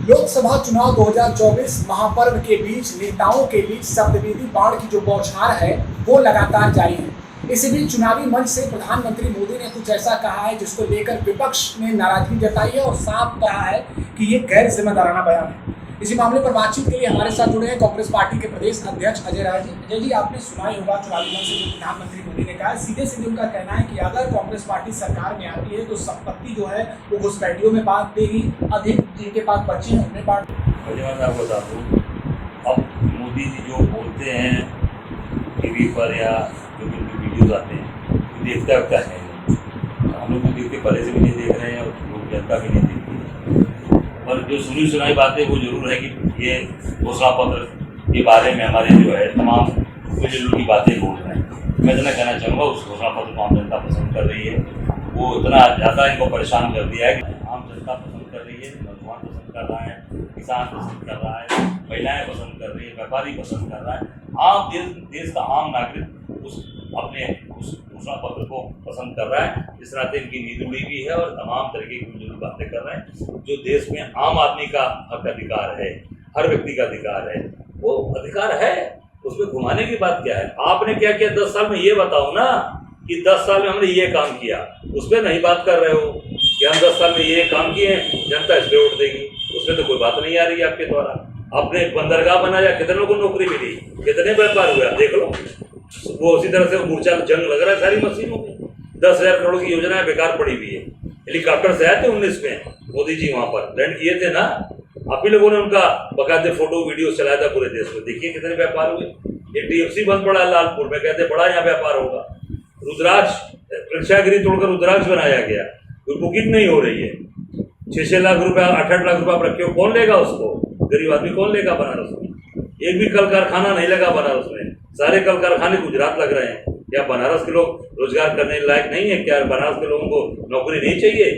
लोकसभा चुनाव 2024 महापर्व के बीच नेताओं के बीच शब्दवेदी बाढ़ की जो बौछार है वो लगातार जारी है। इसी बीच चुनावी मंच से प्रधानमंत्री मोदी ने कुछ ऐसा कहा है जिसको लेकर विपक्ष ने नाराजगी जताई है और साफ कहा है कि ये गैर जिम्मेदाराना बयान है। इसी मामले पर बातचीत के लिए हमारे साथ जुड़े हैं कांग्रेस पार्टी के प्रदेश अध्यक्ष अजय राय जी। अजय जी, आपने सुना ही होगा चुनावी मंच से जो प्रधानमंत्री मोदी ने कहा, सीधे सीधे उनका कहना है कि अगर कांग्रेस पार्टी सरकार में आती है तो संपत्ति जो है वो घुसपैठियों में बांट देगी, अधिक जिनके पास बच्चे हैं उन्हें बांट देगी। मैं आपको बता दूँ, अब मोदी जी जो बोलते हैं टीवी पर या जो भी उनके वीडियोज आते हैं देखता वक्ता है, हम लोग देख के पहले से भी नहीं देख रहे हैं और लोग जनता भी नहीं देख रही है। और जो सुनी सुनाई बातें वो जरूर है कि ये घोषणा पत्र के बारे में हमारे जो है तमाम की बातें बोल रहे हैं। मैं इतना कहना चाहूँगा, उस घोषणा पत्र को आम जनता पसंद कर रही है। वो इतना ज़्यादा इनको परेशान कर दिया है कि आम जनता पसंद कर रही है, नौजवान पसंद कर रहा है, किसान पसंद कर रहा है, महिलाएं पसंद कर रही है, व्यापारी पसंद कर रहा है। आम देश का आम नागरिक उस घोषणा पत्र को पसंद कर रहा है। इस नाते इनकी नींद उड़ी भी है और तमाम तरीके की जरूरी बातें कर रहे हैं। जो देश में आम आदमी का हक अधिकार है, हर व्यक्ति का अधिकार है, वो अधिकार है, उसमें घुमाने की बात क्या है। आपने क्या किया 10 साल में, ये बताओ ना कि 10 साल में हमने ये काम किया, उस पर नहीं बात कर रहे हो कि हम 10 साल में ये काम किए, जनता इस पर वोट देगी, उसमें तो कोई बात नहीं आ रही है आपके द्वारा। आपने बंदरगाह बनाया, कितने लोगों को नौकरी मिली, कितने व्यापार हुआ, देख लो। वो उसी तरह से मूर्छा जंग लग रहा है सारी मशीनों में। 10,000 करोड़ की योजना बेकार पड़ी हुई है। हेलीकॉप्टर से आए थे 19 में मोदी जी, वहां पर लैंड किए थे ना, आप ही लोगों ने उनका बकायदे फोटो वीडियो चलाया था पूरे देश में। देखिए कितने व्यापार हुए। एक DFC बंद पड़ा लालपुर में, कहते बड़ा यहाँ व्यापार होगा। रुद्राक्ष प्रेक्षागृह तोड़कर रुद्राक्ष बनाया गया, कोई बुकिंग नहीं हो रही है। 6-6 लाख रुपया 8-8 लाख रुपया आप रखे हो, कौन लेगा उसको? गरीब आदमी कौन लेगा बनारस में? एक भी कल कारखाना नहीं लगा बनारस में, सारे कल कारखाने गुजरात लग रहे हैं। क्या बनारस के लोग रोजगार करने लायक नहीं है? क्या बनारस के लोगों को नौकरी नहीं चाहिए?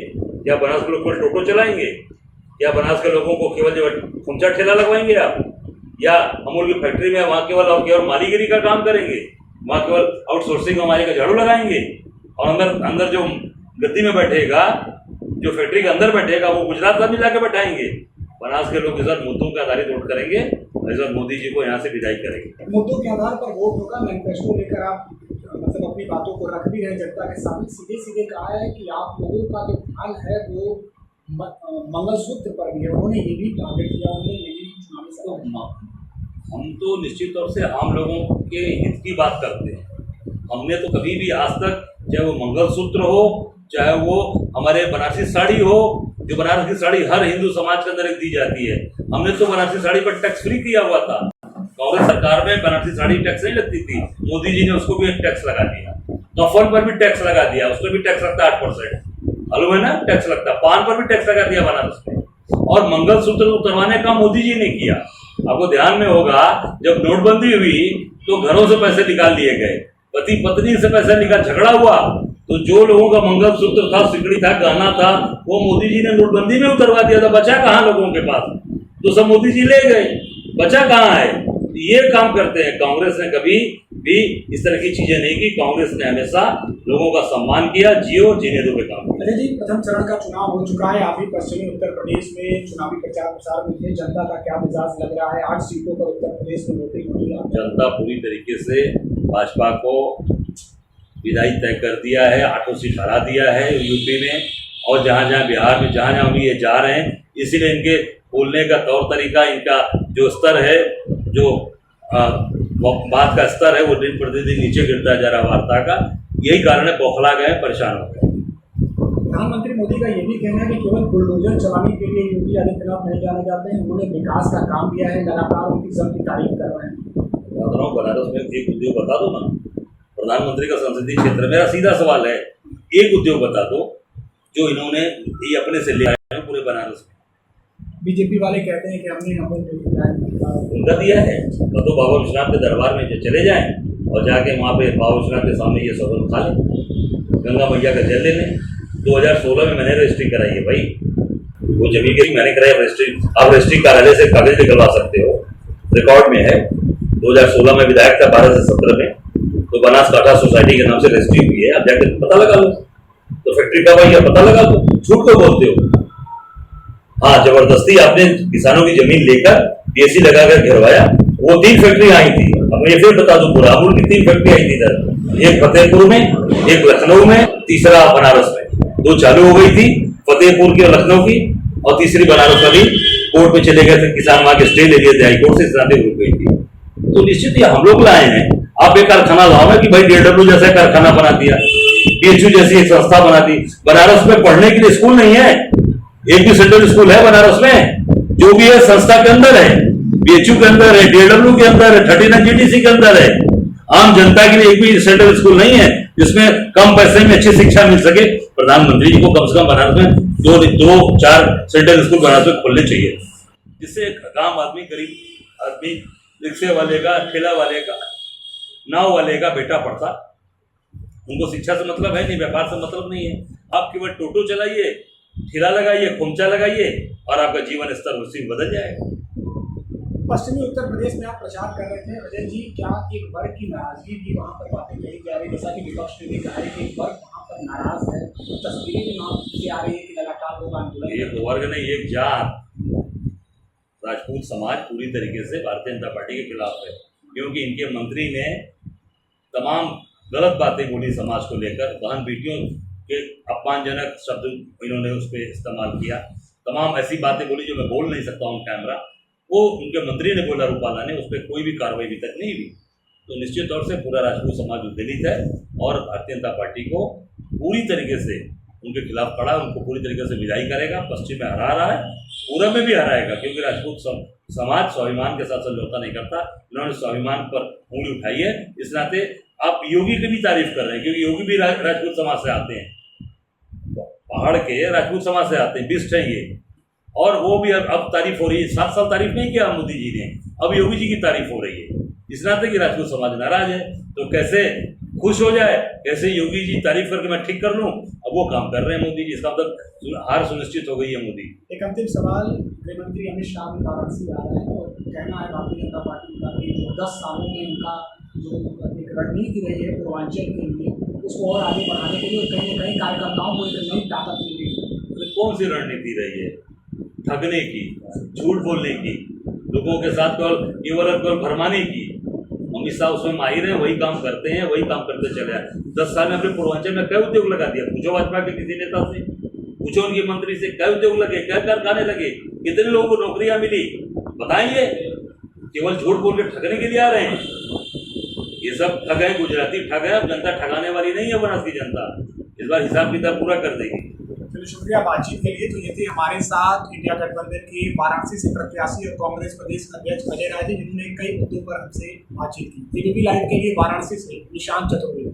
क्या बनारस के लोग केवल टोटो चलाएंगे? क्या बनारस के लोगों को केवल जो खुमचा ठेला लगवाएंगे आप? या अमूल की फैक्ट्री में वहाँ केवल मालीगिरी का काम करेंगे? वहाँ केवल आउटसोर्सिंग हमारे का झाड़ू लगाएंगे? और अंदर जो गद्दी में बैठेगा, जो फैक्ट्री के अंदर बैठेगा, वो गुजरात में मिला के बैठाएंगे। बनारस के लोग इस बार मुद्दों के आधारित वोट करेंगे, इस बार मोदी जी को यहाँ से विदाई करेंगे। मुद्दों के आधार पर वोट होगा। मैनिफेस्टो लेकर आप मतलब अपनी बातों को रख भी रहे जनता के सामने। सीधे सीधे कहा है कि आप लोगों का जो ध्यान है वो मंगलसूत्र पर भी है। उन्होंने ये भी टारगेट किया, उन्होंने ये भी चुनावी सभा। हम तो निश्चित तौर से आम लोगों के हित की बात करते हैं। हमने तो कभी भी आज तक, चाहे वो मंगलसूत्र हो, चाहे वो हमारे बनारसी साड़ी हो, जो बनारस की साड़ी हर हिंदू समाज के अंदर दी जाती है, हमने तो बनारसी साड़ी पर टैक्स फ्री किया हुआ था। कांग्रेस सरकार में बनारसी साड़ी टैक्स नहीं लगती थी, मोदी जी ने उसको भी एक टैक्स लगा दिया। तोहफल पर भी टैक्स लगा दिया, उस पर भी टैक्स लगता है 8%। मालूम है ना, टैक्स लगता है। पान पर भी टैक्स लगा दिया बनारस में। और मंगलसूत्र उतरवाने का मोदी जी ने किया। आपको ध्यान में होगा, जब नोटबंदी हुई तो घरों से पैसे निकाल लिए गए, पति पत्नी से पैसे निकाल, झगड़ा हुआ तो जो लोगों का मंगलसूत्र था, सिकड़ी था, गहना था, वो मोदी जी ने नोटबंदी में उतरवा दिया था। बचा कहाँ लोगों के पास? तो सब मोदी जी ले गए, बचा कहाँ है? ये काम करते हैं। कांग्रेस ने कभी भी इस तरह की चीजें नहीं की। कांग्रेस ने हमेशा लोगों का सम्मान किया, जियो जीने दो पे काम। अजय जी, प्रथम चरण का चुनाव हो चुका है। अभी पश्चिमी उत्तर प्रदेश में चुनावी प्रचार प्रसार में जनता का क्या मिजाज लग रहा है? 8 सीटों पर उत्तर प्रदेश में वोटिंग हुई। जनता पूरी तरीके से भाजपा को विदाई तय कर दिया है, 8 सीट हरा दिया है यूपी में। और जहाँ जहाँ बिहार में जहाँ जहाँ भी ये जा रहे हैं, इसीलिए इनके बोलने का तौर तरीका, इनका जो स्तर है, जो बात का स्तर है, वो दिन प्रतिदिन नीचे गिरता जा रहा वार्ता का। यही कारण है, बौखला गए, परेशान हो गए। प्रधानमंत्री मोदी का ये भी कहना है कि केवल बुलडोजर चलाने के लिए योगी आदित्यनाथ नहीं जाने जाते हैं, उन्होंने विकास का काम किया है, लगातार उनकी सबकी तारीफ कर रहे हैं। बनारस में एक उद्योग बता दो ना, प्रधानमंत्री का संसदीय क्षेत्र। मेरा सीधा सवाल है, एक उद्योग बता दो जो इन्होंने ये अपने से ले आए हैं पूरे बनारस में। बीजेपी वाले कहते हैं कि हमने उनका दिया है, तो बाबा विश्वनाथ के दरबार में चले जाएं और जाके वहाँ पे बाबा विश्वनाथ के सामने ये सौगंध खा लें, गंगा मैया का जल ले लें। 2016 में मैंने रजिस्ट्री कराई है भाई, वो जमीन की मैंने कराई रजिस्ट्री। आप रजिस्ट्री कार्यालय से कागज निकलवा सकते हो, रिकॉर्ड में है। 2016 में विधायक था, 12 से 17 में, तो बनासकाठा सोसाइटी के नाम से रजिस्ट्री हुई है। आप जाकर पता लगा लो, तो फैक्ट्री का भाई पता लगा लो, झूठ क्यों बोलते हो? हाँ, जबरदस्ती आपने किसानों की जमीन लेकर पीएससी लगाकर घेरवाया। वो 3 फैक्ट्री आई थी। अब ये फिर बता दूं, बुरहानपुर की 3 फैक्ट्री आई थी इधर, एक फतेहपुर में, एक लखनऊ में, तीसरा बनारस में। 2 चालू हो गई थी, फतेहपुर की और लखनऊ की, और तीसरी बनारस वाली कोर्ट में चले गए थे, किसान वहां के स्टे ले लिए थे हाईकोर्ट से, इस तरह रुक गई थी। तो निश्चित ही हम लोग लाए हैं। आप एक कारखाना लाओ ना कि भाई DLW जैसा कारखाना बना दिया, PHU जैसी एक संस्था बना दी। बनारस में पढ़ने के लिए स्कूल नहीं है, एक भी सेंट्रल स्कूल है बनारस में? जो भी है संस्था के अंदर है, PHU के अंदर है, DLW के अंदर है, 39 GDC के अंदर है। आम जनता के लिए एक भी सेंट्रल स्कूल नहीं है जिसमें कम पैसे में अच्छी शिक्षा मिल सके। प्रधानमंत्री जी को कम से कम बनारस में 2-4 सेंट्रल स्कूल बनारस में खोलने चाहिए, जिससे एक आम आदमी, गरीब आदमी, रिक्शे वाले का, ठेला वाले का, नाव वाले का बेटा पढ़ता। उनको शिक्षा से मतलब है नहीं, व्यापार से मतलब नहीं है। आप केवल टोटो चलाइए, ठेला लगाइए, खोमचा लगाइए और आपका जीवन स्तर उसी में बदल जाएगा। पश्चिमी उत्तर प्रदेश में आप प्रचार कर रहे थे अजय जी, क्या एक वर्ग की नाराजगी भी वहाँ पर बातें कही जा रही है, जैसा कि विपक्ष ने भी कहा है कि एक वर्ग वहाँ पर नाराज है, तस्वीरें भी नाम से आ रही है कि लगातार लोग आंदोलन। एक वर्ग नहीं, एक जात, राजपूत समाज पूरी तरीके से भारतीय जनता पार्टी के खिलाफ है, क्योंकि इनके मंत्री ने तमाम गलत बातें बोली समाज को लेकर। बहन बेटियों के अपमानजनक शब्द इन्होंने उस पर इस्तेमाल किया। तमाम ऐसी बातें बोली जो मैं बोल नहीं सकता हूँ कैमरा, वो उनके मंत्री ने बोला, रूपाला ने, उस पर कोई भी कार्रवाई अभी तक नहीं हुई। तो निश्चित तौर से पूरा राजपूत समाज उद्वेलित है और भारतीय जनता पार्टी को पूरी तरीके से उनके खिलाफ खड़ा, उनको पूरी तरीके से विदाई करेगा। पश्चिम में हरा रहा है, पूरब में भी हराएगा, क्योंकि राजपूत समाज स्वाभिमान के साथ समझौता नहीं करता। इन्होंने स्वाभिमान पर उंगली उठाई है। इस नाते आप योगी की भी तारीफ कर रहे हैं, क्योंकि योगी भी राजपूत समाज से आते हैं, पहाड़ के राजपूत समाज से आते हैं, बिस्ट है ये। और वो भी अब तारीफ हो रही है। 7 साल तारीफ नहीं किया मोदी जी ने, अब योगी जी की तारीफ हो रही है। इस नाते कि राजपूत समाज नाराज है, तो कैसे खुश हो जाए, कैसे योगी जी तारीफ करके मैं ठीक कर लूं। अब वो काम कर रहे हैं मोदी जी, इसका मतलब हार सुनिश्चित हो गई है मोदी। एक अंतिम सवाल, गृह मंत्री अमित शाह भी वाराणसी आ रहे हैं और कहना है भारतीय जनता पार्टी का कि 10 सालों में उनका जो एक रणनीति रही है पूर्वांचल के लिए, उसको और आगे बढ़ाने के लिए कहीं न कहीं कार्यकर्ताओं को एक नई ताकत मिली। कौन सी रणनीति रही है? ठगने की, झूठ बोलने की, लोगों के साथ केवल भरमाने की। अमित शाह उसमें माहिर है, वही काम करते हैं, वही काम करते चले आए। 10 साल में अपने पूर्वांचल में कई उद्योग लगा दिया। पूछो भाजपा के किसी नेता से, पूछो उनके मंत्री से, कई उद्योग लगे, कई कारखाने लगे, कितने लोगों को नौकरियां मिली, बताइए। केवल झूठ बोल के ठगने के लिए आ रहे हैं। ये सब ठग है, गुजराती ठग है। अब जनता ठगाने वाली नहीं है बनारस की जनता, इस बार हिसाब किताब पूरा कर देगी। चलिए, शुक्रिया बातचीत के लिए। तो ये थे हमारे साथ इंडिया गठबंधन के वाराणसी से प्रत्याशी और कांग्रेस प्रदेश अध्यक्ष अजय राय जी, जिन्होंने कई मुद्दों पर हमसे बातचीत की। ABP लाइव के लिए वाराणसी से निशांत चतुर्वेदी।